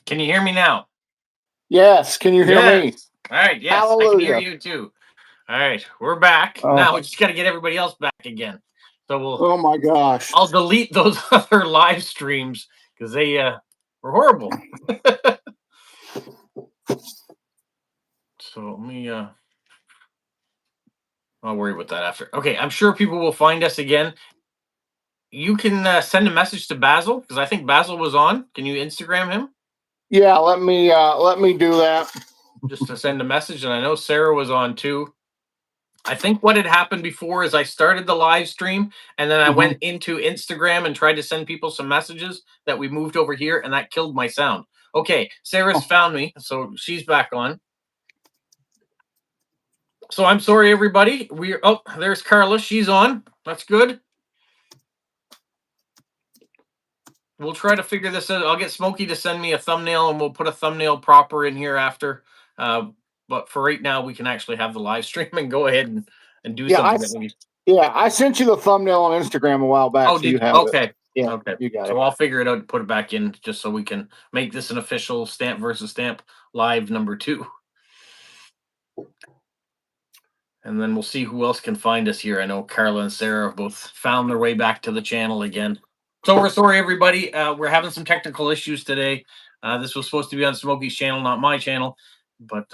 Can you hear me now? Yes. Can you hear me? Yes. All right. Yes, I can hear Hallelujah. you too. All right, we're back. Oh, Now we just got to get everybody else back again. So oh my gosh. I'll delete those other live streams because they were horrible. So let me I'll worry about that after. Okay, I'm sure people will find us again. You can send a message to Basil because I think Basil was on. Can you Instagram him Yeah, let me do that. just to send a message? And I know Sarah was on too. I think what had happened before is I started the live stream and then I Mhm. went into Instagram and tried to send people some messages that we moved over here and that killed my sound. Okay, Sarah's found me, so she's back on. So I'm sorry, everybody. There's Carla. She's on. That's good. We'll try to figure this out. I'll get Smokey to send me a thumbnail and we'll put a thumbnail proper in here after. But for right now, we can actually have the live stream and go ahead and do Yeah, something that we. yeah, I sent you the thumbnail on Instagram a while back, Oh, so you did have it. okay. Yeah, Okay. you got So it. I'll figure it out and put it back in just so we can make this an official Stamp versus Stamp live number 2. And then we'll see who else can find us here. I know Carla and Sarah have both found their way back to the channel again. So we're sorry, everybody. We're having some technical issues today. This was supposed to be on Smokey's channel, not my channel, but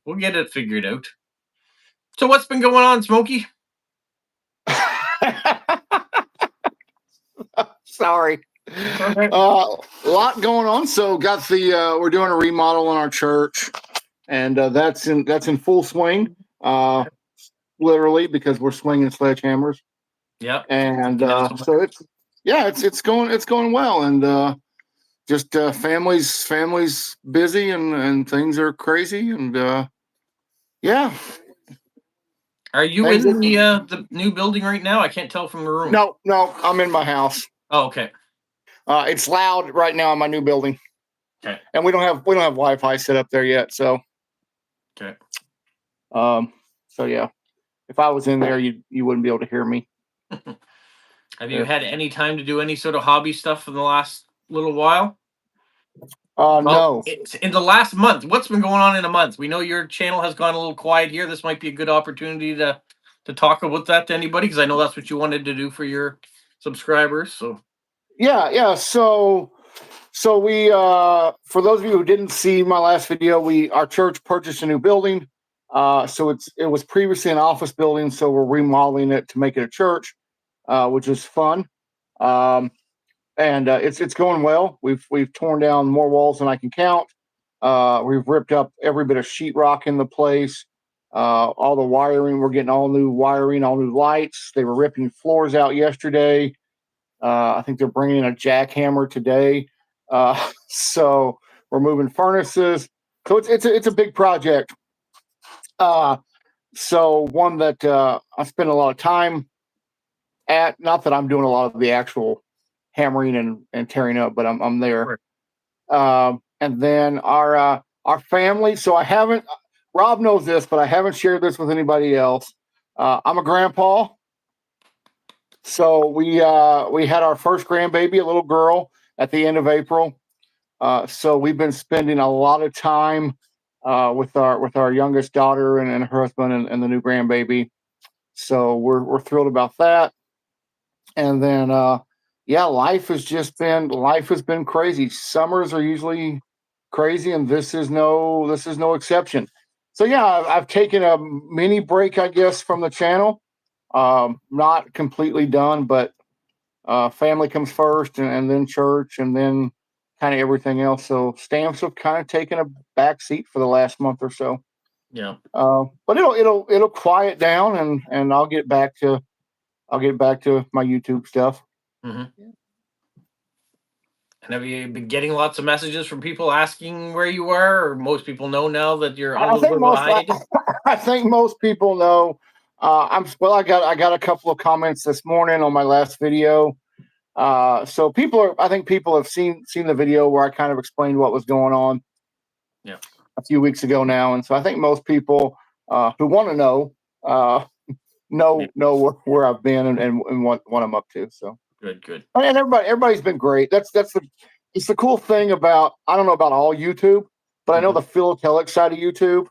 we'll get it figured out. So what's been going on, Smokey? Sorry. Okay. A lot going on. So got the we're doing a remodel in our church, and that's in full swing. Literally, because we're swinging sledgehammers. Yep. And so it's going well, and just families busy, and things are crazy, and yeah. Are you Things in the new building right now? I can't tell from the room. No, I'm in my house. Oh, okay. It's loud right now in my new building. Okay. And we don't have Wi-Fi set up there yet, so okay. So yeah, if I was in there, you wouldn't be able to hear me. Have you had any time to do any sort of hobby stuff in the last little while? No. It's in the last month. What's been going on in a month? We know your channel has gone a little quiet here. This might be a good opportunity to talk about that to anybody because I know that's what you wanted to do for your subscribers. So yeah. So we for those of you who didn't see my last video, our church purchased a new building. So it was previously an office building, so we're remodeling it to make it a church, which is fun. And it's going well. We've torn down more walls than I can count. We've ripped up every bit of sheetrock in the place. All the wiring, we're getting all new wiring, all new lights. They were ripping floors out yesterday. I think they're bringing in a jackhammer today. So we're moving furnaces. So it's a big project. So one that I spend a lot of time at. Not that I'm doing a lot of the actual hammering and tearing up, but I'm there. And then our family. So I haven't. Rob knows this, but I haven't shared this with anybody else. I'm a grandpa. So we had our first grandbaby, a little girl, at the end of April. So we've been spending a lot of time with our youngest daughter and her husband and the new grandbaby. So we're thrilled about that. And then life has been crazy. Summers are usually crazy, and this is no exception. So yeah, I've taken a mini break, I guess, from the channel. Not completely done, but family comes first, and then church, and then kind of everything else. So stamps have kind of taken a back seat for the last month or so. yeah. But it'll quiet down, and I'll get back to my YouTube stuff. Mm-hmm. And have you been getting lots of messages from people asking where you are, or most people know now that you're on a little bit of a hiatus? I think most people know. I got a couple of comments this morning on my last video. So I think people have seen the video where I kind of explained what was going on. Yeah. A few weeks ago now, and so I think most people who want to know know where I've been and what I'm up to. So good. And everybody's been great. That's it's the cool thing about, I don't know about all YouTube, but I know Mhm. the philatelic side of YouTube.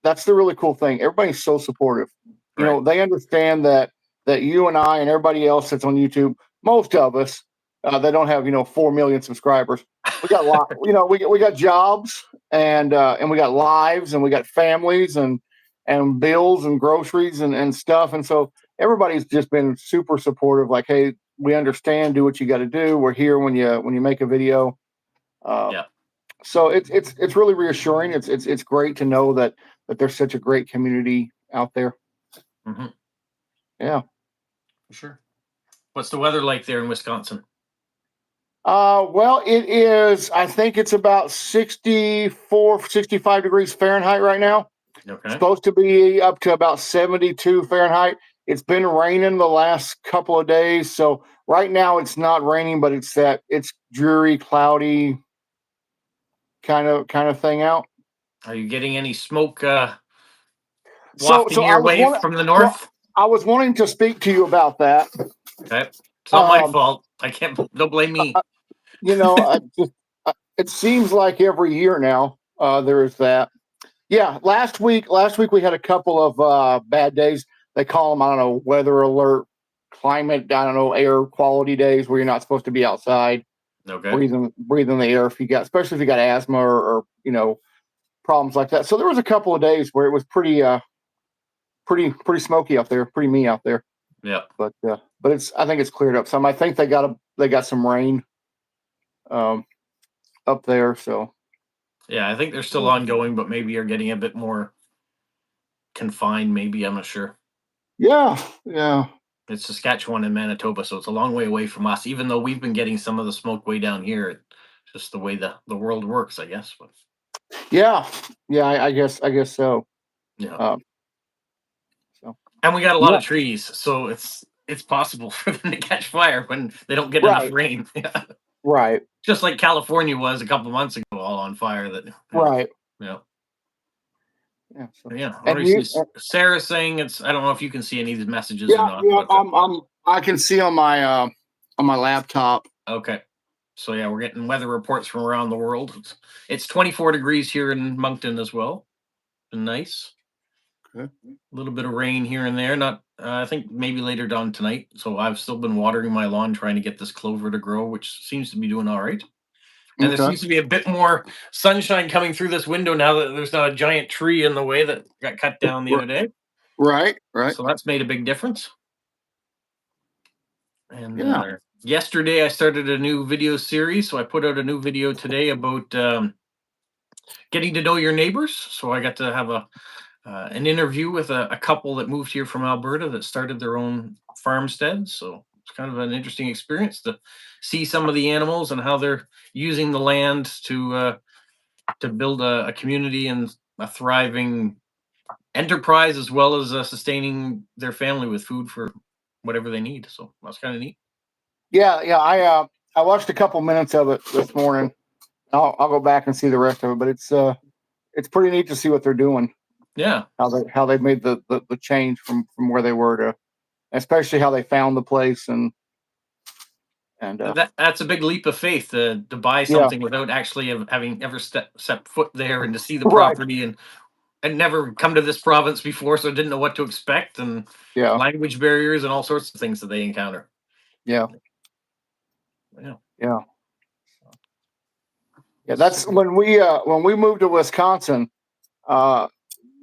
That's the really cool thing. Everybody's so supportive. You Right. know, they understand that you and I and everybody else that's on YouTube, most of us, they don't have 4 million subscribers. We got a lot. We got jobs and we got lives and we got families and bills and groceries and stuff. And so everybody's just been super supportive. Like, hey, we understand. Do what you got to do. We're here when you make a video. Uh, Yeah. so it's really reassuring. It's great to know that there's such a great community out there. Hmm. Yeah. For sure. What's the weather like there in Wisconsin? Well, it is. I think it's about 64, 65 degrees Fahrenheit right now. Okay. Supposed to be up to about 72 Fahrenheit. It's been raining the last couple of days, so right now it's not raining, but it's dreary, cloudy kind of thing out. Are you getting any smoke So wafting I your was way wanting, from the well, north? I was wanting to speak to you about that. Okay. It's not my Um, fault. I can't. Don't blame me. it seems like every year now there is that. Yeah, last week we had a couple of bad days. They call them, I don't know, weather alert, climate, I don't know, air quality days where you're not supposed to be outside Okay. breathing the air if you got, especially if you got asthma or problems like that. So there was a couple of days where it was pretty smoky out there, pretty me out there. Yeah. But it's, I think it's cleared up some. I think they got some rain um, up there. So Yeah. I think they're still ongoing, but maybe you're getting a bit more confined. Maybe I'm not sure. yeah, yeah. It's Saskatchewan and Manitoba, so it's a long way away from us. Even though we've been getting some of the smoke way down here, it's just the way the world works, I guess. But Yeah, yeah, I guess so. yeah, Um, so and we got a lot yeah, of trees, so it's possible for them to catch fire when they don't get enough right, rain. Yeah. right, Just like California was a couple months ago, all on fire. That right. yeah. Yeah. So Yeah, and obviously you, Sarah's saying it's. I don't know if you can see any of these messages or yeah, not, yeah. but I can see on my laptop. okay. So yeah, we're getting weather reports from around the world. It's 24 degrees here in Moncton as well. Been nice. Okay. A little bit of rain here and there. Not, I think maybe later down tonight. So I've still been watering my lawn, trying to get this clover to grow, which seems to be doing all right. And there Okay. seems to be a bit more sunshine coming through this window now that there's not a giant tree in the way that got cut down the R- other day. Right. Right. So that's made a big difference. And Yeah. yesterday I started a new video series. So I put out a new video today about getting to know your neighbors. So I got to have an interview with a couple that moved here from Alberta that started their own farmstead. So it's kind of an interesting experience to see some of the animals and how they're using the land to build a community and a thriving enterprise, as well as sustaining their family with food for whatever they need. So that's kind of neat. Yeah. Yeah. I watched a couple minutes of it this morning. I'll go back and see the rest of it, but it's pretty neat to see what they're doing. Yeah, How they've made the change from where they were to, especially how they found the place and that's a big leap of faith to buy yeah. something without actually having ever set foot there and to see the Right. property and never come to this province before, so I didn't know what to expect and Yeah. language barriers and all sorts of things that they encounter. Yeah. Yeah, Yeah. Yeah. so That's when we moved to Wisconsin. Uh,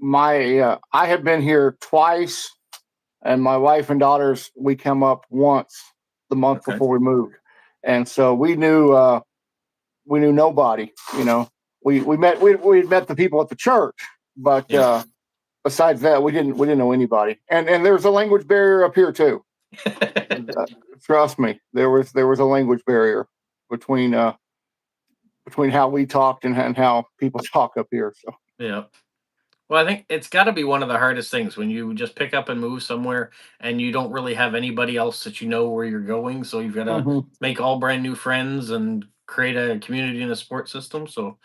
my I had been here twice, and my wife and daughters we come up once the month okay, before we moved, and so we knew nobody. We had met the people at the church, but yeah. besides that, we didn't know anybody. And there's a language barrier up here too. Uh, Trust me, there was a language barrier between between how we talked and how people talk up here. So. Yeah. Well, I think it's got to be one of the hardest things when you just pick up and move somewhere and you don't really have anybody else that you know where you're going. So you've got to Hmm. make all brand new friends and create a community and a support system. So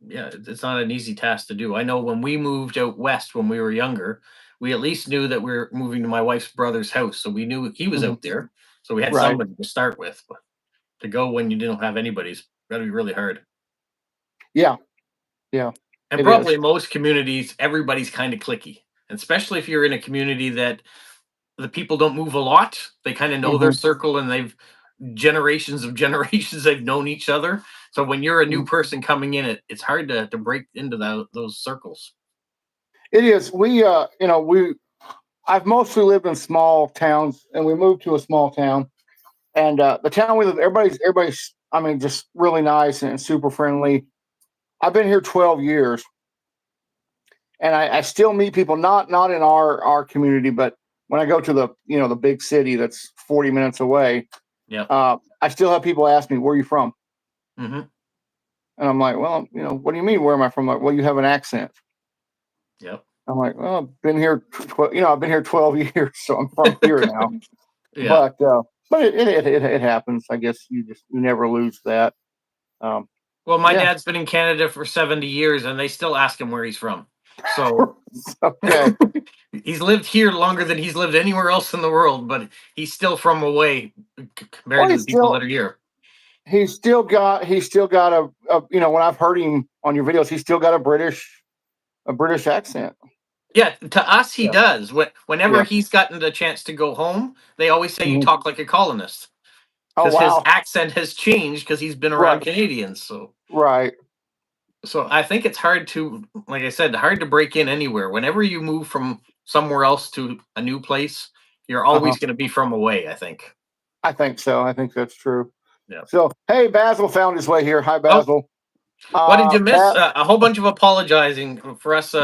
yeah, it's not an easy task to do. I know when we moved out west when we were younger, we at least knew that we were moving to my wife's brother's house, so we knew he was Hmm. out there, so we had Right. somebody to start with. to go when you don't have anybody's got to be really hard. Yeah, yeah, And it is. probably in most communities, everybody's kind of clicky, and especially if you're in a community that the people don't move a lot. They kind of know their Hmm. circle, and they've generations of generations they've known each other. So when you're a new person coming in, it's hard to break into those circles. It is. I've mostly lived in small towns, and we moved to a small town. And the town we live, everybody's. I mean, just really nice and super friendly. I've been here 12 years, and I still meet people not in our community, but when I go to the big city that's 40 minutes away, Yep. I still have people ask me, "Where are you from?" Hmm. And I'm like, "Well, what do you mean? Where am I from?" Like, "Well, you have an accent." Yep. I'm like, "Well, I've been here, I've been here 12 years, so I'm from here now." Yeah. But it happens. I guess you never lose that. Um, Well, my yeah. dad's been in Canada for 70 years, and they still ask him where he's from. So Okay. he's lived here longer than he's lived anywhere else in the world, but he's still from away compared Well, to the people that are here. he's still got when I've heard him on your videos, he's still got a British accent. Yeah, to us he Yeah. does. Whenever Yeah. he's gotten the chance to go home, they always say you Mhm. talk like a colonist Oh because his wow. accent has changed because he's been around Right. Canadians. Right. So I think it's hard to, like I said, hard to break in anywhere. Whenever you move from somewhere else to a new place, you're Uh-huh. always going to be from away, I think. I think so. I think that's true. Yeah. So hey, Basil found his way here. Hi, Oh, Basil. what did you miss? Bat. A whole bunch of apologizing for us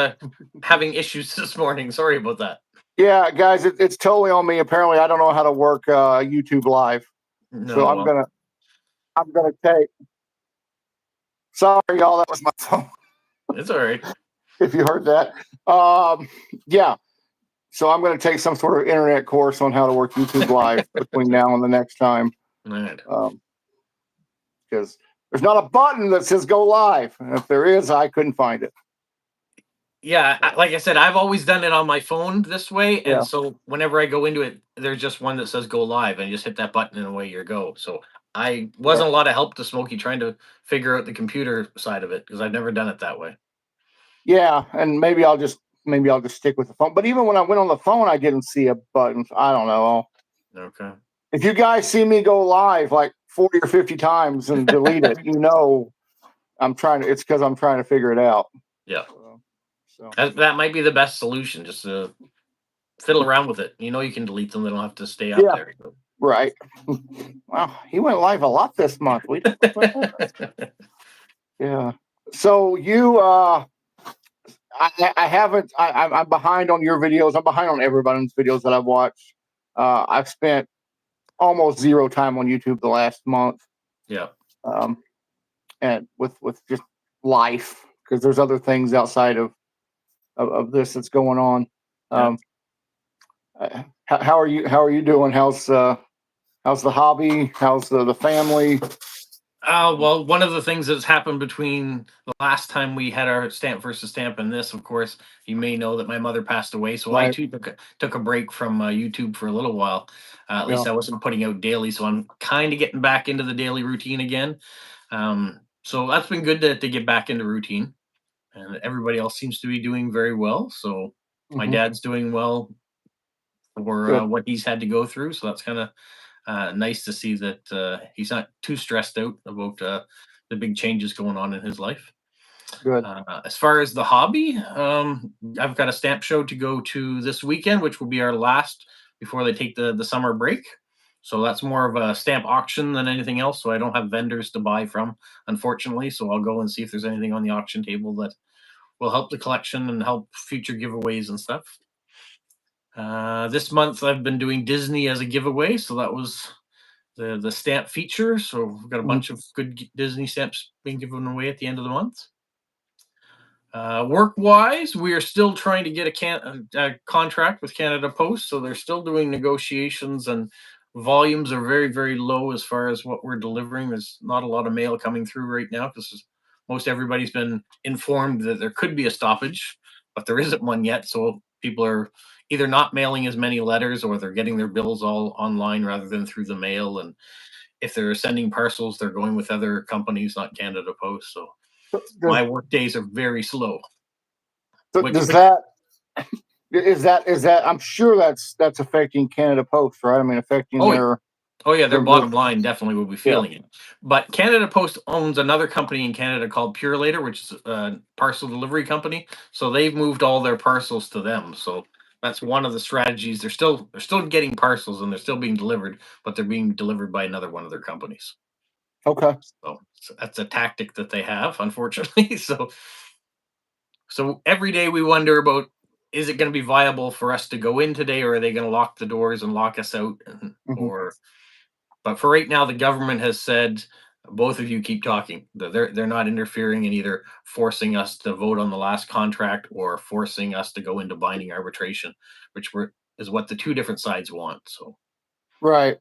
having issues this morning. Sorry about that. Yeah, guys, it's totally on me. Apparently, I don't know how to work YouTube Live, so No, I'm well, gonna I'm gonna take. Sorry, y'all. That was my phone. it's all right. If you heard that. Yeah. So I'm going to take some sort of internet course on how to work YouTube Live between now and the next time, All right. because there's not a button that says go live. And if there is, I couldn't find it. Yeah, So, like I said, I've always done it on my phone this way, and yeah. so whenever I go into it, there's just one that says "Go Live," and you just hit that button, and away you go. So I Yeah. wasn't a lot of help to Smokey trying to figure out the computer side of it because I've never done it that way. Yeah. And maybe I'll just stick with the phone. But even when I went on the phone, I didn't see a button. I don't know. Okay. If you guys see me go live like 40 or 50 times and delete it, it's because I'm trying to figure it out. Yeah, So that might be the best solution. Just to fiddle around with it. You know, you can delete them; they don't have to stay up yeah. there. Right. Wow, he went live a lot this month. Yeah. So I haven't. I'm behind on your videos. I'm behind on everybody's videos that I've watched. I've spent almost zero time on YouTube the last month, Yeah, um, and with just life, because there's other things outside of this that's going on. yeah. Um, how are you doing? How's the hobby? How's the family? Well, one of the things that's happened between the last time we had our stamp versus stamp and this, of course, you may know that my mother passed away. So I Right. too took a break from YouTube for a little while. At Yeah. least I wasn't putting out daily. So I'm kind of getting back into the daily routine again. So that's been good to get back into routine. And everybody else seems to be doing very well. So my Hmm. dad's doing well for Good. what he's had to go through. So that's kind of nice to see that he's not too stressed out about the big changes going on in his life. Good. As far as the hobby, I've got a stamp show to go to this weekend, which will be our last before they take the summer break. So that's more of a stamp auction than anything else. So I don't have vendors to buy from, unfortunately. So I'll go and see if there's anything on the auction table that will help the collection and help future giveaways and stuff. This month I've been doing Disney as a giveaway, so that was the stamp feature. So we've got a Mhm. bunch of good Disney stamps being given away at the end of the month. Work wise, we are still trying to get a contract with Canada Post, so they're still doing negotiations, and volumes are very, very low as far as what we're delivering. There's not a lot of mail coming through right now because most everybody's been informed that there could be a stoppage, but there isn't one yet. So people are either not mailing as many letters or they're getting their bills all online rather than through the mail. And if they're sending parcels, they're going with other companies, not Canada Post. So So my work days are very slow. does that is that I'm sure that's affecting Canada Post, right? I mean, affecting Oh yeah. their Oh yeah, their their bottom line definitely will be yeah. feeling it. But Canada Post owns another company in Canada called Purelator, which is a parcel delivery company. So they've moved all their parcels to them. So that's one of the strategies. They're still getting parcels and they're still being delivered, but they're being delivered by another one of their companies. Okay. So that's a tactic that they have, unfortunately. So every day we wonder about, is it going to be viable for us to go in today, or are they going to lock the doors and lock us out? Hmm. Or but for right now, the government has said, both of you keep talking. They're not interfering in either forcing us to vote on the last contract or forcing us to go into binding arbitration, which is what the two different sides want. So Right.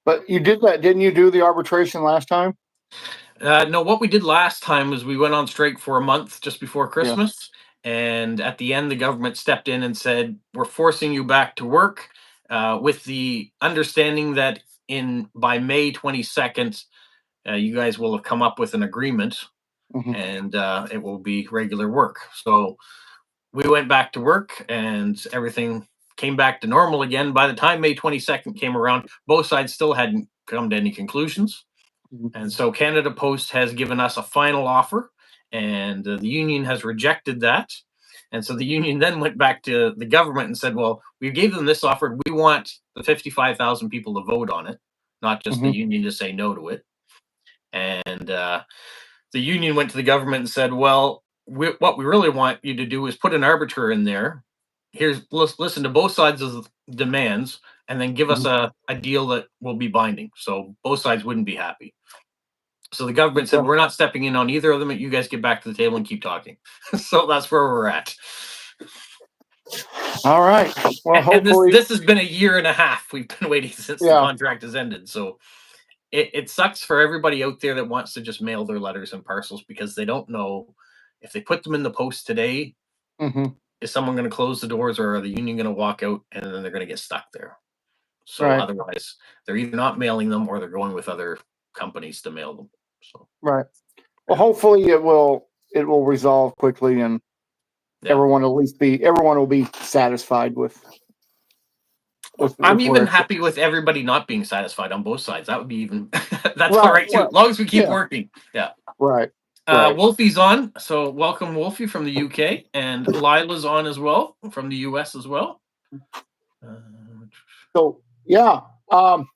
But you did that, didn't you? Do the arbitration last time? no, what we did last time was we went on strike for a month just before Yeah. Christmas, and at the end, the government stepped in and said, "We're forcing you back to work, with the understanding that in by May 22nd, you guys will have come up with an agreement, Hmm. and it will be regular work." So we went back to work, and everything came back to normal again. By the time May 22nd came around, both sides still hadn't come to any conclusions. Hmm. And so Canada Post has given us a final offer, and the union has rejected that. And so the union then went back to the government and said, "Well, we gave them this offer. We want the 55,000 people to vote on it, not just the Hmm. union to say no to it." And the union went to the government and said, "Well, what we really want you to do is put an arbiter in there. Let's listen to both sides of the demands, and then give us Hmm. a deal that will be binding." So both sides wouldn't be happy. So the government said, Okay. "We're not stepping in on either of them. You guys get back to the table and keep talking." So that's where we're at. All right. Well, And this hopefully, this has been a year and a half we've been waiting since the yeah. contract has ended. So it sucks for everybody out there that wants to just mail their letters and parcels, because they don't know if they put them in the post today, Hmm. is someone going to close the doors, or are the union going to walk out and then they're going to get stuck there? So Right. otherwise, they're either not mailing them or they're going with other companies to mail them. So Right. Well, yeah, hopefully it will resolve quickly, and yeah. everyone will be satisfied I'm with where even it's happy with everybody not being satisfied on both sides. That would be even that's all right. right too, as Well, long as we keep yeah. working. Yeah. Right. Right. Wolfie's on, so welcome Wolfie from the UK, and Lila's on as well from the US as well. So yeah.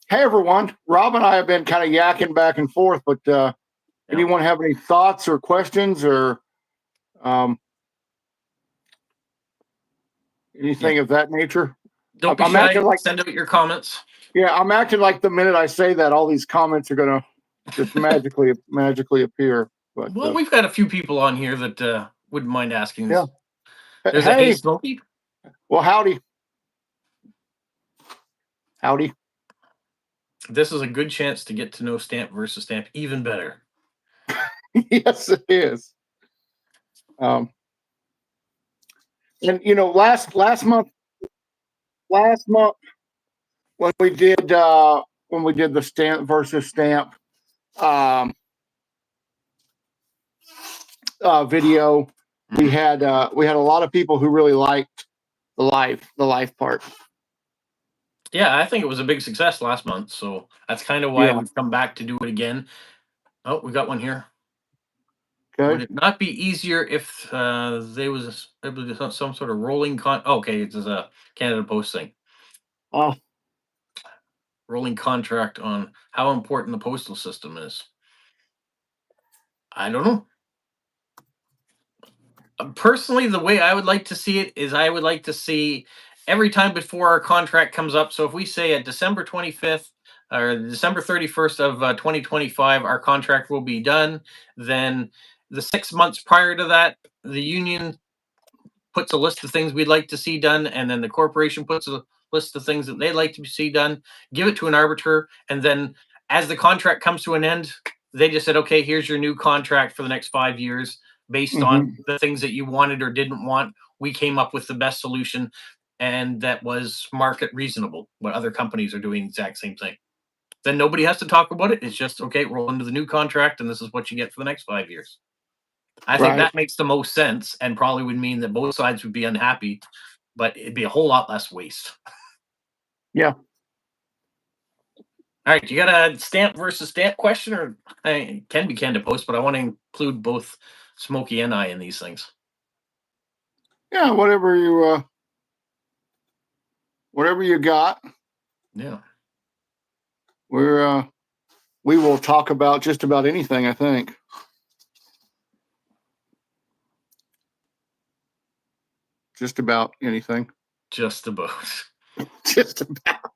Hey everyone. Rob and I have been kind of yakking back and forth, but Yeah. anyone have any thoughts or questions or um, Yeah. anything of that nature? Don't be I'm acting shy. like Send out your comments. yeah, I'm acting like the minute I say that, all these comments are gonna just magically appear. But Well, we've got a few people on here that wouldn't mind asking yeah. this. There's a Hey Hey, Smokey. well, howdy. This is a good chance to get to know Stamp versus Stamp even better. Yes, it is. Um, and last month when we did the Stamp versus Stamp um, video, we had a lot of people who really liked the life part. Yeah, I think it was a big success last month, so that's kind of why Yeah. we've come back to do it again. Oh, we got one here. Would Okay. it not be easier if there was able to do some sort of rolling okay, it's a Canada Post thing. Uh, Rolling contract on how important the postal system is. I don't know. Personally, the way I would like to see it is I would like to see every time before our contract comes up. So if we say at December 25th or December 31st of 2025, our contract will be done, then the 6 months prior to that, the union puts a list of things we'd like to see done, and then the corporation puts a list of things that they'd like to see done, give it to an arbiter, and then as the contract comes to an end, they just said, "Okay, here's your new contract for the next 5 years based on mhm. the things that you wanted or didn't want. We came up with the best solution, and that was market reasonable. What other companies are doing the exact same thing." Then nobody has to talk about it. It's just okay, roll into the new contract, and this is what you get for the next 5 years. I think Right. that makes the most sense, and probably would mean that both sides would be unhappy, but it'd be a whole lot less waste. Yeah. All right, you got a stamp versus stamp question, or it can be Canada Post, but I want to include both Smokey and I in these things. Yeah. Whatever you got. Yeah. We will talk about just about anything, I think. Just about anything. Just about. Just about.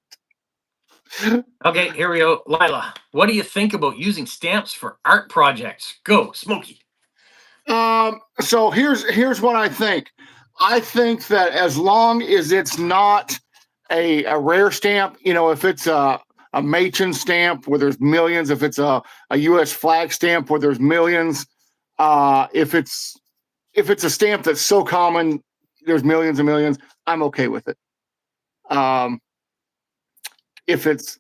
Okay, here we go. Lila, what do you think about using stamps for art projects? Go, Smokey. So here's what I think. I think that as long as it's not a rare stamp, if it's a Moncton stamp where there's millions, if it's a U.S. flag stamp where there's millions, if it's a stamp that's so common, there's millions and millions, I'm okay with it. If it's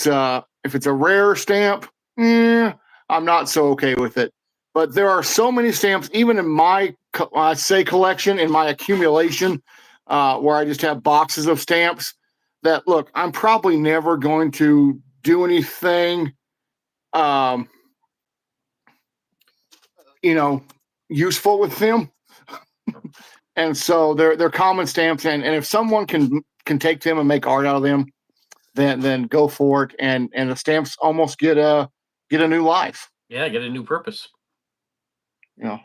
a rare stamp, I'm not so okay with it. But there are so many stamps, even in my collection, in my accumulation, where I just have boxes of stamps. That look, I'm probably never going to do anything, um, useful with them. And so they're common stamps, and if someone can take them and make art out of them, then go for it, and the stamps almost get a new life. Yeah, get a new purpose. Yeah.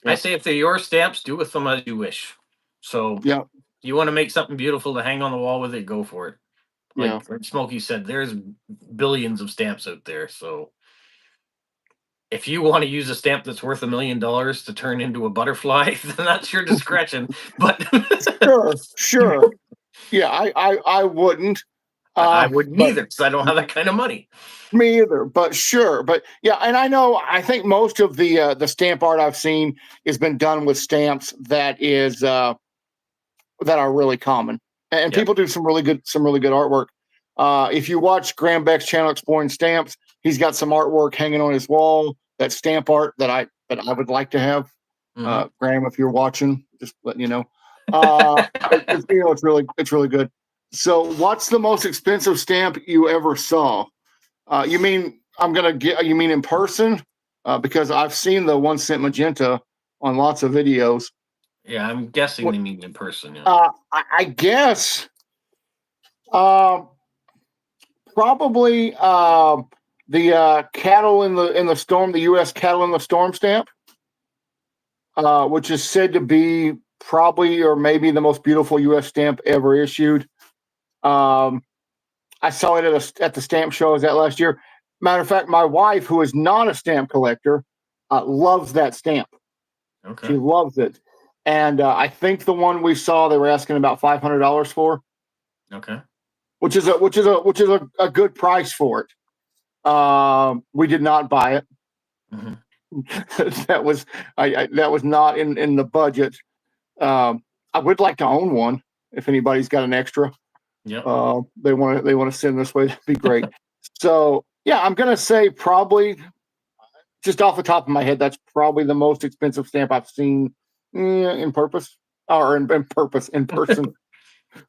I say if they're your stamps, do with them as you wish. So Yeah. you want to make something beautiful to hang on the wall with it, go for it. Yeah. Like Smokey said, there's billions of stamps out there. So if you want to use a stamp that's worth $1 million to turn into a butterfly, then that's your discretion. But Sure. Yeah, I wouldn't. I wouldn't But either because I don't have that kind of money. me either. But sure. But yeah, and I think most of the stamp art I've seen has been done with stamps that are really common, and Yep. people do some really good artwork. If you watch Graham Beck's channel Exploring Stamps, he's got some artwork hanging on his wall. That stamp art that I would like to have. Graham, if you're watching, just letting you know. It's really good. So, what's the most expensive stamp you ever saw? You mean You mean in person? Because I've seen the 1 cent magenta on lots of videos. Yeah, I'm guessing they mean in person. Yeah. I guess probably the cattle in the storm, the U.S. cattle in the storm stamp, which is said to be probably or maybe the most beautiful U.S. stamp ever issued. I saw it at the stamp show. Was that last year? Matter of fact, my wife, who is not a stamp collector, loves that stamp. Okay. She loves it, and I think the one we saw they were asking about $500 for. Okay. Which is a good price for it. We did not buy it. Mm-hmm. that was not in the budget. I would like to own one if anybody's got an extra. Yep. They want to send this way. That'd be great. So yeah, I'm gonna say probably just off the top of my head, that's probably the most expensive stamp I've seen in purpose or in person.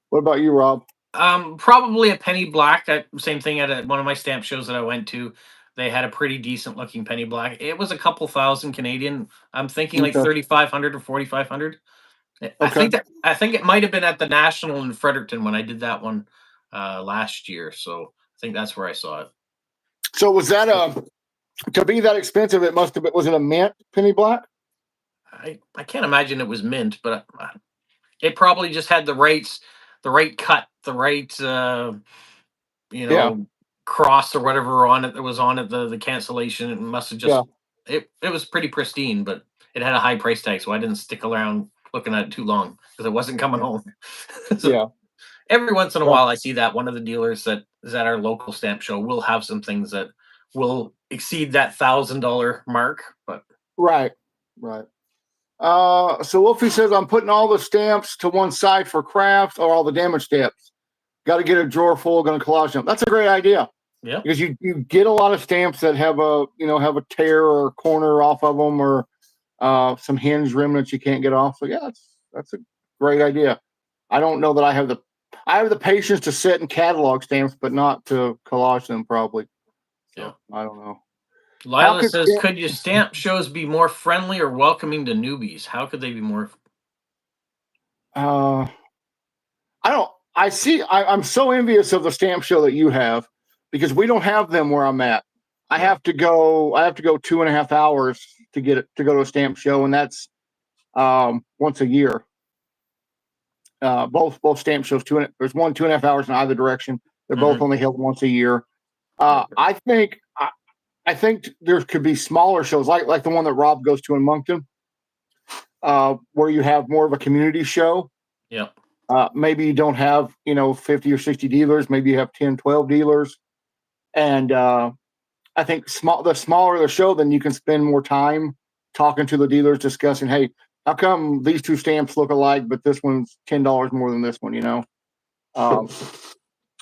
What about you, Rob? Probably a penny black. Same thing at one of my stamp shows that I went to. They had a pretty decent looking penny black. It was a couple thousand Canadian. I'm thinking like Okay. 3,500 or 4,500. Okay. I think it might have been at the National in Fredericton when I did that one last year. So I think that's where I saw it. So was that to be that expensive? It must have been. Was it a mint penny black? I can't imagine it was mint, but it probably just had the right cut, the right Yeah. cross or whatever on it that was on it, the cancellation. It must have Yeah. just it was pretty pristine, but it had a high price tag, so I didn't stick around looking at it too long because it wasn't coming home. So Yeah. every once in a Yeah. while I see that one of the dealers that is at our local stamp show will have some things that will exceed that $1,000 mark, but Right. Right. So Wolfie says I'm putting all the stamps to one side for crafts or all the damage stamps. Got to get a drawer full. Going to collage them. That's a great idea. Yep. because you get a lot of stamps that have a tear or a corner off of them, or some hinge remnants you can't get off. So yeah, that's a great idea. I don't know that I have the patience to sit and catalog stamps, but not to collage them probably. Yeah. So I don't know. How Lila could says, could your stamp shows be more friendly or welcoming to newbies? How could they be more? uh I don't I see I'm so envious of the stamp show that you have, because we don't have them where I'm at. Yeah. I have to go 2.5 hours to get it to go to a stamp show, and that's once a year. Both stamp shows, there's one 2.5 hours in either direction. They're both Hmm. only held once a year. Right. I think there could be smaller shows like the one that Rob goes to in Moncton, where you have more of a community show. Yeah. Maybe you don't have 50 or 60 dealers. Maybe you have 10, 12 dealers, and I think the smaller the show, then you can spend more time talking to the dealers, discussing, hey, how come these two stamps look alike, but this one's $10 more than this one? Um,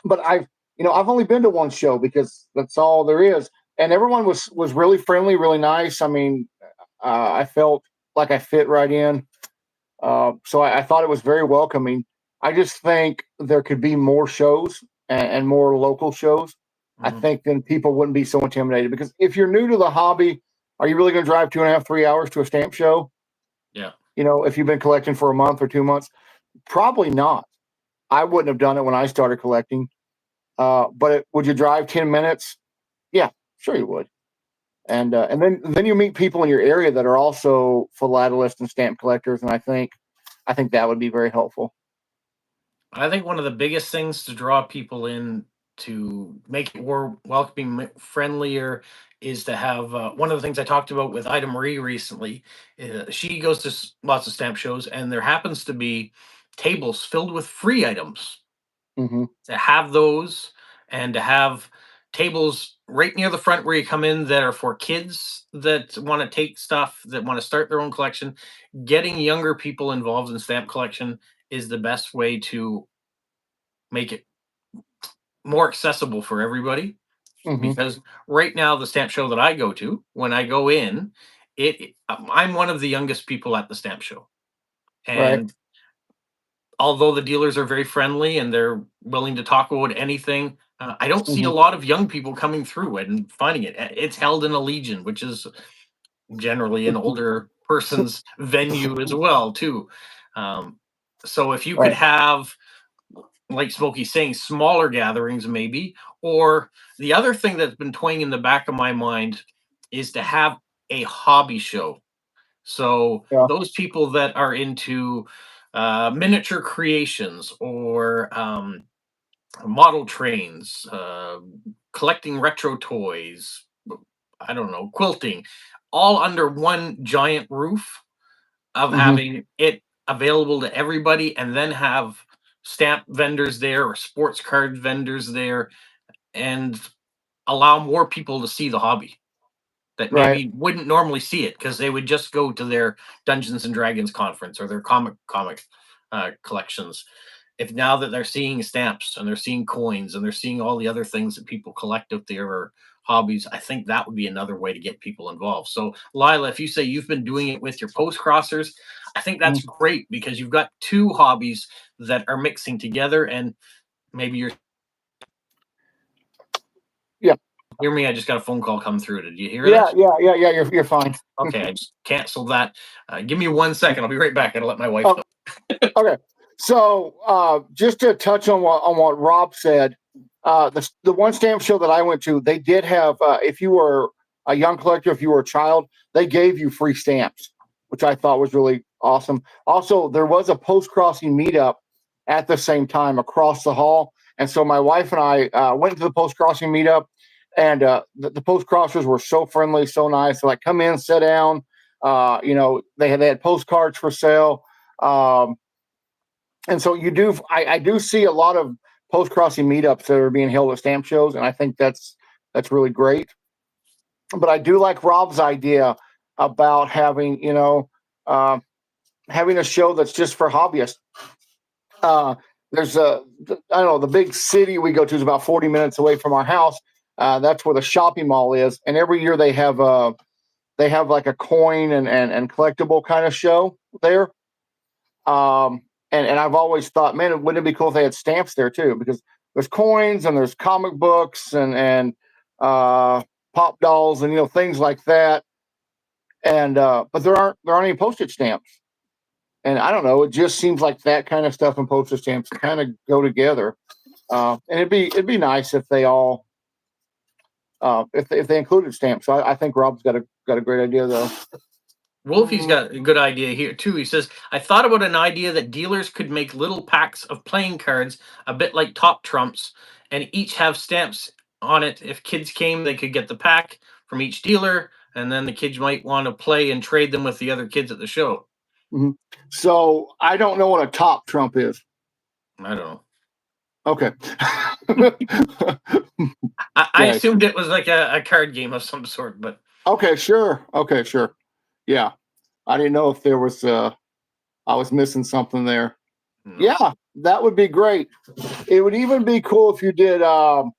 but I've only been to one show because that's all there is, and everyone was really friendly, really nice. I mean, I felt like I fit right in, so I thought it was very welcoming. I just think there could be more shows and more local shows. I Hmm. think then people wouldn't be so intimidated, because if you're new to the hobby, are you really going to drive 2.5, 3 hours to a stamp show? Yeah. If you've been collecting for a month or 2 months, probably not. I wouldn't have done it when I started collecting. But would you drive 10 minutes? Yeah, sure you would. And then you meet people in your area that are also philatelists and stamp collectors, and I think that would be very helpful. I think one of the biggest things to draw people in to make it more welcoming, friendlier, is to have one of the things I talked about with Ida Marie recently. She goes to lots of stamp shows, and there happens to be tables filled with free items. Hmm. To have those, and to have tables right near the front where you come in that are for kids that want to take stuff, that want to start their own collection. Getting younger people involved in stamp collection is the best way to make it more accessible for everybody, Hmm. because right now the stamp show that I go to, when I go in, I'm one of the youngest people at the stamp show, Right. and although the dealers are very friendly and they're willing to talk about anything, I don't see a Hmm. lot of young people coming through it and finding it. It's held in a Legion, which is generally an older person's venue as well, too. Um, so if you could Right. have, like Smokey's saying, smaller gatherings, maybe. Or the other thing that's been toying in the back of my mind is to have a hobby show. So Yeah. those people that are into miniature creations, or model trains, collecting retro toys, I don't know, quilting, all under one giant roof, of Hmm. having it available to everybody, and then have stamp vendors there or sports card vendors there, and allow more people to see the hobby that Right. maybe wouldn't normally see it because they would just go to their Dungeons and Dragons conference or their comic collections. If now that they're seeing stamps and they're seeing coins and they're seeing all the other things that people collect out there, or hobbies, I think that would be another way to get people involved. So, Lila, if you say you've been doing it with your post crossers, I think that's Mhm. great because you've got two hobbies that are mixing together. And maybe you're Yeah. hear me. I just got a phone call come through. Did you hear Yeah. that? Yeah. Yeah. Yeah. You're fine. Okay, I just canceled that. Give me 1 second. I'll be right back. I gotta let my wife Oh, know. okay. So just to touch on what Rob said, the one stamp show that I went to, they did have, if you were a young collector, if you were a child, they gave you free stamps, which I thought was really awesome. Also, there was a post crossing meetup at the same time across the hall, and so my wife and I went to the post crossing meetup, and the post crossers were so friendly, so nice. They're like, come in, sit down. They had postcards for sale. Um, and so I do see a lot of post crossing meetups that are being held at stamp shows, and I think that's really great. But I do like Rob's idea about uh, having a show that's just for hobbyists. uh, there's a I don't know, the big city we go to is about 40 minutes away from our house. That's where the shopping mall is, and every year they have like a coin and collectible kind of show there. And I've always thought, man, wouldn't it be cool if they had stamps there too? Because there's coins and there's comic books and pop dolls and things like that. And but there aren't any postage stamps. And I don't know, it just seems like that kind of stuff and postage stamps kind of go together. And it'd be nice if they all if they included stamps. So I think Rob's got a great idea though. Wolfie's got a good idea here too. He says, I thought about an idea that dealers could make little packs of playing cards, a bit like top trumps, and each have stamps on it. If kids came, they could get the pack from each dealer, and then the kids might want to play and trade them with the other kids at the show. Mhm. So I don't know what a top trump is. I don't know. Okay. I assumed it was like a card game of some sort, but Okay, sure. Okay, sure. Yeah. I didn't know if there was I was missing something there. no. Yeah, that would be great. It would even be cool if you did I don't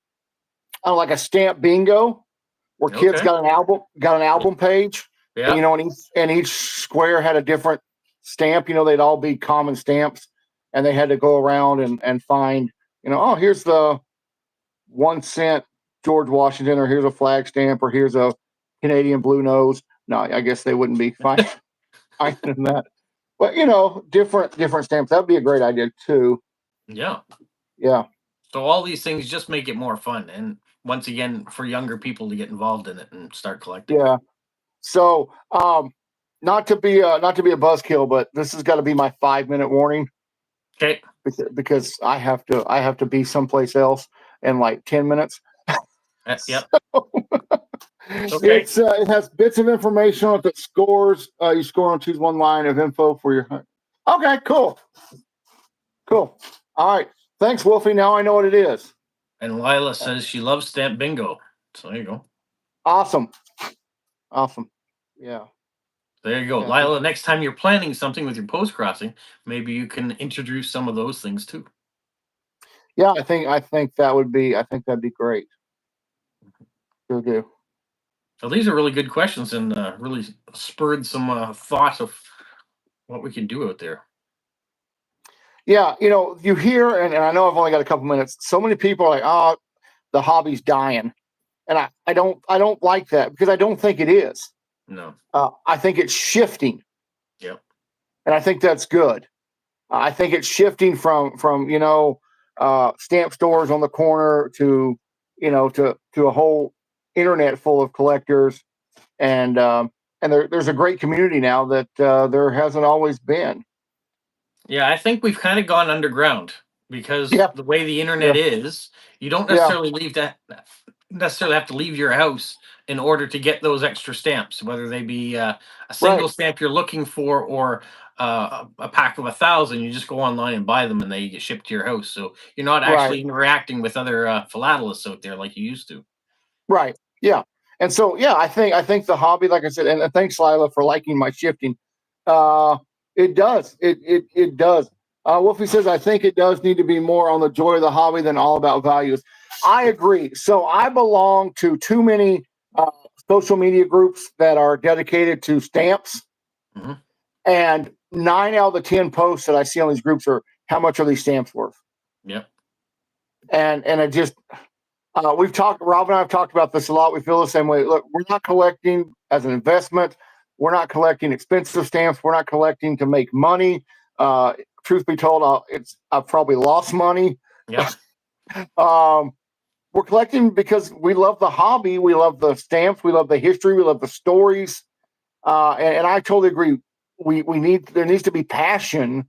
know, like a stamp bingo where kids Okay. got an album page. Yeah. And each square had a different stamp. They'd all be common stamps, and they had to go around and find. Oh, here's the 1 cent George Washington, or here's a flag stamp, or here's a Canadian blue nose. No, I guess they wouldn't be finding that. But different stamps. That'd be a great idea too. Yeah. Yeah. So all these things just make it more fun, and once again, for younger people to get involved in it and start collecting. Yeah. So, not to be a buzzkill, but this has got to be my 5-minute warning. Okay. Because I have to be someplace else in like 10 minutes. Yep. Okay. It has bits of information on it that scores. You score on choose one line of info for your hunt. Okay, cool. All right. Thanks, Wolfie. Now I know what it is. And Lila says she loves stamp bingo. So there you go. Awesome. Yeah. There you go. Yeah. Lila, next time you're planning something with your post crossing, maybe you can introduce some of those things too. Yeah, I think that'd be great. Sure do. So these are really good questions and really spurred some thought of what we can do out there. Yeah, you hear, and I know I've only got a couple minutes. So many people are like, "Oh, the hobby's dying," and I don't like that, because I don't think it is. No. I think it's shifting. Yep. And I think that's good. I think it's shifting from stamp stores on the corner to a whole internet full of collectors, and there's a great community now that there hasn't always been. Yeah, I think we've kind of gone underground because the way the internet is, you don't necessarily necessarily have to leave your house in order to get those extra stamps, whether they be a single stamp you're looking for or a pack of 1,000. You just go online and buy them, and they get shipped to your house. So you're not actually interacting with other philatelists out there like you used to. Right. Yeah. And so I think the hobby, like I said, and thanks, Lila, for liking my shifting. It does. It does. Wolfie says, I think it does need to be more on the joy of the hobby than all about values. I agree. So I belong to too many social media groups that are dedicated to stamps. Mm-hmm. And 9 out of the 10 posts that I see on these groups are, how much are these stamps worth? Yep. And it just, Rob and I have talked about this a lot. We feel the same way. Look, we're not collecting as an investment. We're not collecting expensive stamps. We're not collecting to make money. Truth be told, I've probably lost money. Yeah. We're collecting because we love the hobby. We love the stamps. We love the history. We love the stories. And I totally agree. There needs to be passion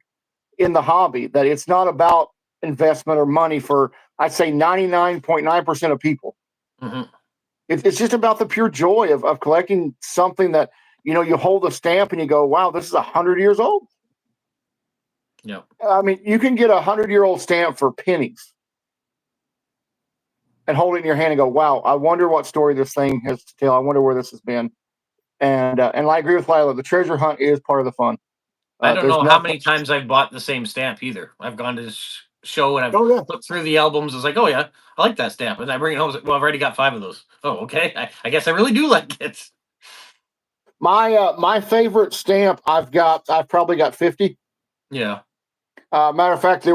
in the hobby, that it's not about investment or money for, I'd say, 99.9% of people. Mm-hmm. It's just about the pure joy of collecting something that, you hold a stamp and you go, wow, this is 100 years old. Yeah. I mean, you can get a 100-year-old stamp for pennies and hold it in your hand and go, wow, I wonder what story this thing has to tell. I wonder where this has been. And I agree with Lila. The treasure hunt is part of the fun. I don't know how many times I've bought the same stamp either. I've gone to show, and I've Oh yeah. looked through the albums. It's like, oh yeah, I like that stamp, and I bring it home. It's like, well, I've already got 5 of those. Oh, okay. I guess I really do like it. My favorite stamp I've probably got 50. Yeah. Matter of fact,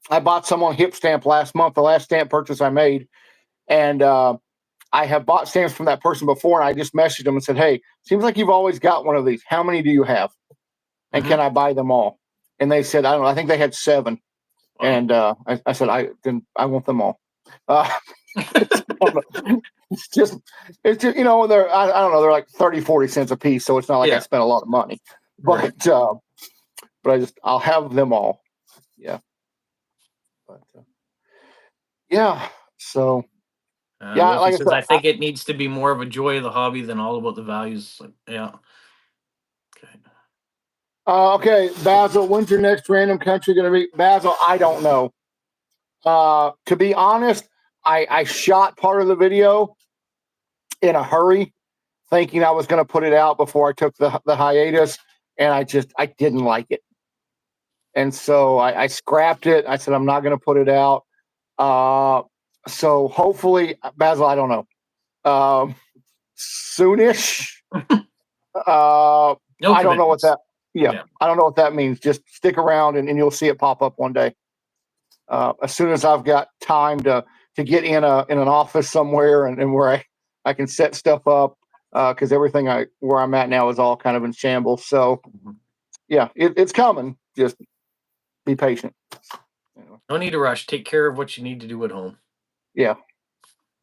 I bought some on Hip Stamp last month, the last stamp purchase I made, and I have bought stamps from that person before, and I just messaged them and said, "Hey, seems like you've always got one of these. How many do you have? And Hmm. can I buy them all?" And they said, "I don't know. I think they had 7." Wow. And I said, I want them all." Uh, it's, it's just it's just they're I don't know, they're like 30-40 cents a piece, so it's not like I Yeah. spent a lot of money, Right. but I'll have them all. Yeah, but yeah. So yeah, Wolfie like I says, said, I think it needs to be more of a joy of the hobby than all about the values. Like, yeah. Okay. okay, Basil, when's your next random country going to be? Basil, I don't know. To be honest, I shot part of the video in a hurry, thinking I was going to put it out before I took the hiatus, and I didn't like it, and so I scrapped it. I said I'm not going to put it out. So hopefully, Basil, I don't know, soonish. No I don't know what commitments. that. Yeah, Yeah. I don't know what that means. Just stick around, and you'll see it pop up one day. As soon as I've got time to get in an office somewhere, and where I can set stuff up, because everything where I'm at now is all kind of in shambles. So Mhm. yeah, it's coming. Just be patient. Anyway, No need to rush. Take care of what you need to do at home. yeah,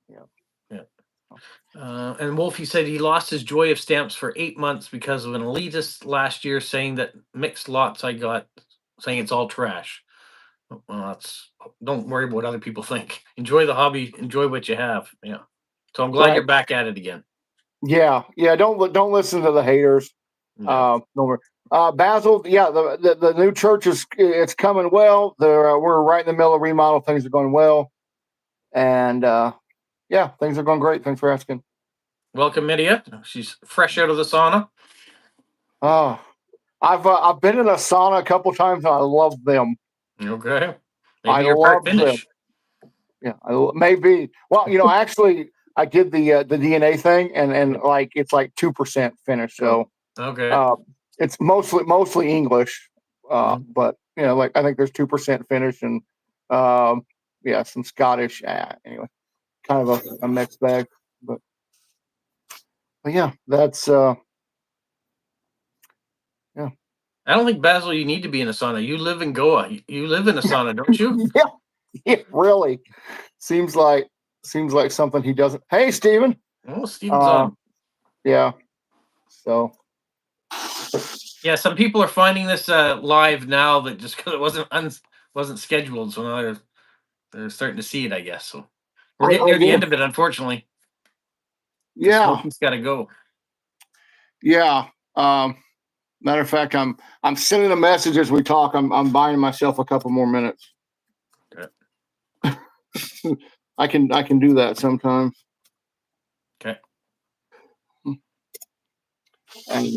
yeah. Yeah. And Wolfie said he lost his joy of stamps for 8 months because of an elitist last year saying that mixed lots I got, saying it's all trash. Well, that's don't worry about what other people think. Enjoy the hobby. Enjoy what you have. Yeah. So I'm glad Right. you're back at it again. Yeah, yeah. Don't listen to the haters. Yeah. No more. Basil, yeah, the new church it's coming well. We're right in the middle of remodel. Things are going well, and yeah, things are going great. Thanks for asking. Welcome, Midia. She's fresh out of the sauna. Oh, I've been in a sauna a couple times, and I love them. Okay. I Maybe you're part love them. Finnish. Yeah, maybe. Well, actually, I did the DNA thing, and like it's like 2% Finnish, Oh, so okay. uh, it's mostly English. Mhm. But like I think there's 2% Finnish and um, yeah, some Scottish. Anyway, kind of a mixed bag. But, but yeah, that's yeah, I don't think Basil, you need to be in a sauna. You live in Goa. You live in a sauna, don't you? yeah, yeah. Really seems like something he doesn't. Hey, Steven. Oh, Steven's Uh, on. yeah. So Yeah, some people are finding this live now that just because it wasn't scheduled, so now they're starting to see it, I guess. So we're getting I near the did. end of it, unfortunately, because Yeah, Smokey's got to go. yeah. Um, Matter of fact, I'm sending a message as we talk. I'm buying myself a couple more minutes. Okay. I can do that sometimes, Okay. and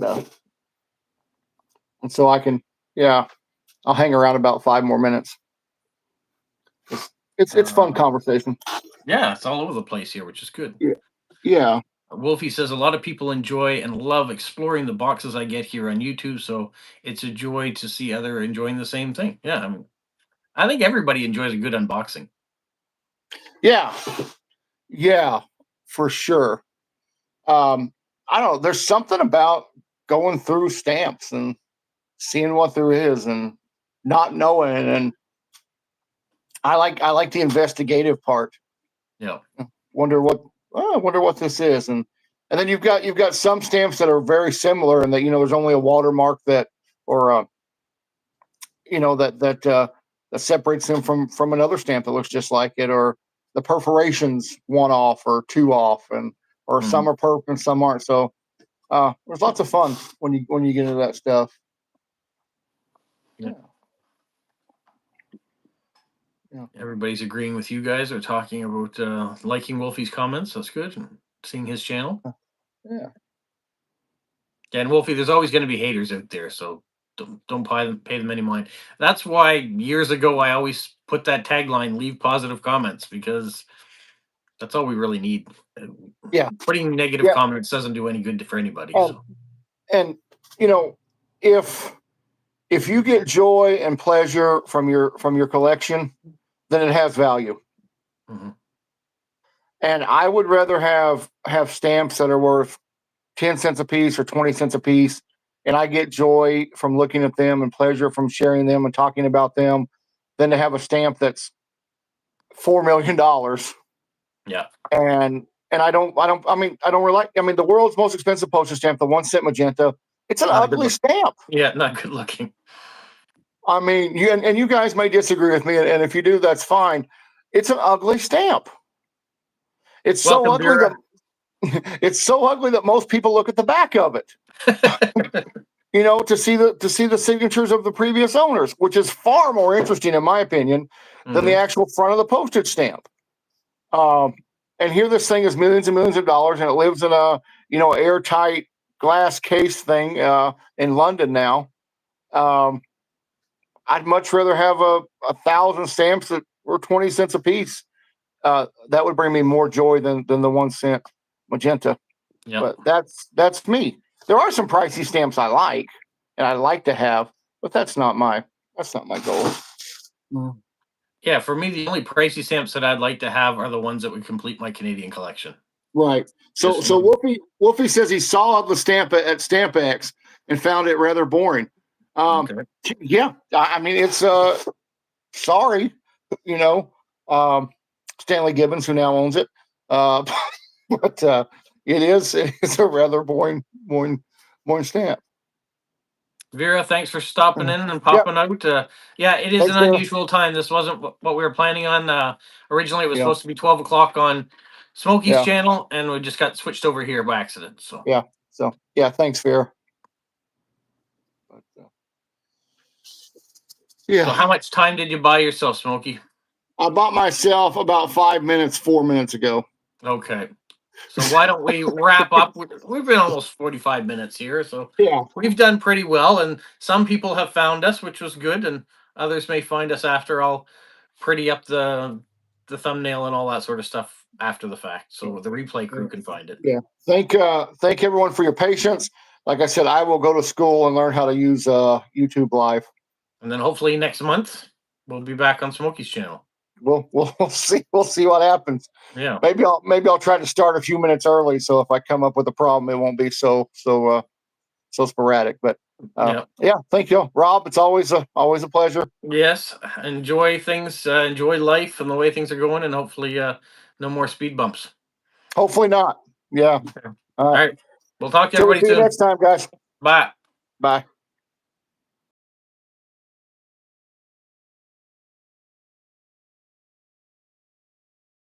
so I can, yeah, I'll hang around about 5 more minutes. It's fun Uh, conversation. yeah, it's all over the place here, which is good. Yeah, yeah, Wolfie says a lot of people enjoy and love exploring the boxes I get here on YouTube, so it's a joy to see other enjoying the same thing. Yeah, I mean, I think everybody enjoys a good unboxing. yeah, yeah, for sure. Um, I don't know. There's something about going through stamps and seeing what there is and not knowing, and I like the investigative part. Yeah. Wonder what I wonder what this is, and then you've got some stamps that are very similar, and that there's only a watermark that or that separates them from another stamp that looks just like it, or the perforations one off or two off, and or some Mhm. are perp and some aren't. So there's lots of fun when you get into that stuff. Yeah. Yeah, yeah, Everybody's agreeing with you guys or talking about liking Wolfie's comments. That's good. And seeing his channel. yeah. Yeah, and Wolfie, there's always going to be haters out there. So don't pay them any mind. That's why years ago I always put that tagline: "Leave positive comments," because that's all we really need. Yeah, Putting negative yeah, comments doesn't do any good for anybody. and So and you know, if you get joy and pleasure from your collection, then it has value. mhm. And I would rather have stamps that are worth 10 cents a piece or 20 cents a piece, and I get joy from looking at them and pleasure from sharing them and talking about them, than to have a stamp that's $4 million. Yeah, And I don't really I mean, the world's most expensive postage stamp, the 1 cent magenta. It's an not a good ugly look. stamp. Yeah, not good looking. I mean, and you guys may disagree with me, and if you do, that's fine. It's an ugly stamp. It's so Welcome, ugly that Vera. most people look at the back of it, to see the signatures of the previous owners, which is far more interesting, in my opinion, than the Hmm. actual front of the postage stamp. Um, and here, this thing is millions and millions of dollars, and it lives in a airtight glass case thing in London now. Um, I'd much rather have a thousand stamps that were 20 cents a piece. That would bring me more joy than the 1 cent magenta. Yep. But that's me. There are some pricey stamps I like and I like to have, but that's not my goal. Mm. Yeah, for me, the only pricey stamps that I'd like to have are the ones that would complete my Canadian collection. Right. So Just so Wolfie says he saw the stamp at StampX and found it rather boring. Um, okay. yeah, I mean it's sorry, you know, Stanley Gibbons, who now owns it. Uh, but it's a rather boring stamp. Vera, thanks for stopping Mm. in and Yep. popping out. Yeah, it is an Thanks, Sarah. unusual time. This wasn't what we were planning on. Originally, it was Yeah. supposed to be 12 o'clock on Smokey's Yeah. channel, and we just got switched over here by accident. So, Yeah. So yeah, thanks, Sarah. But, so yeah, how much time did you buy yourself, Smokey? I bought myself about 5 minutes, 4 minutes ago. Okay. So why don't we wrap up? We've been almost 45 minutes here, so Yeah. we've done pretty well. And some people have found us, which was good, and others may find us after I'll pretty up the thumbnail and all that sort of stuff after the fact, so the replay crew can find it. Yeah. Thank everyone for your patience. Like I said, I will go to school and learn how to use YouTube Live. And then hopefully next month we'll be back on Smokey's channel. We'll see what happens. Yeah. Maybe I'll try to start a few minutes early, so if I come up with a problem, it won't be so sporadic. But Yeah. yeah, thank you, Rob. It's always a pleasure. Yes. Enjoy things. Enjoy life and the way things are going, and hopefully no more speed bumps. Hopefully not. Yeah. Okay. All right. We'll talk to So we'll everybody see you soon. next time, guys. Bye. Bye.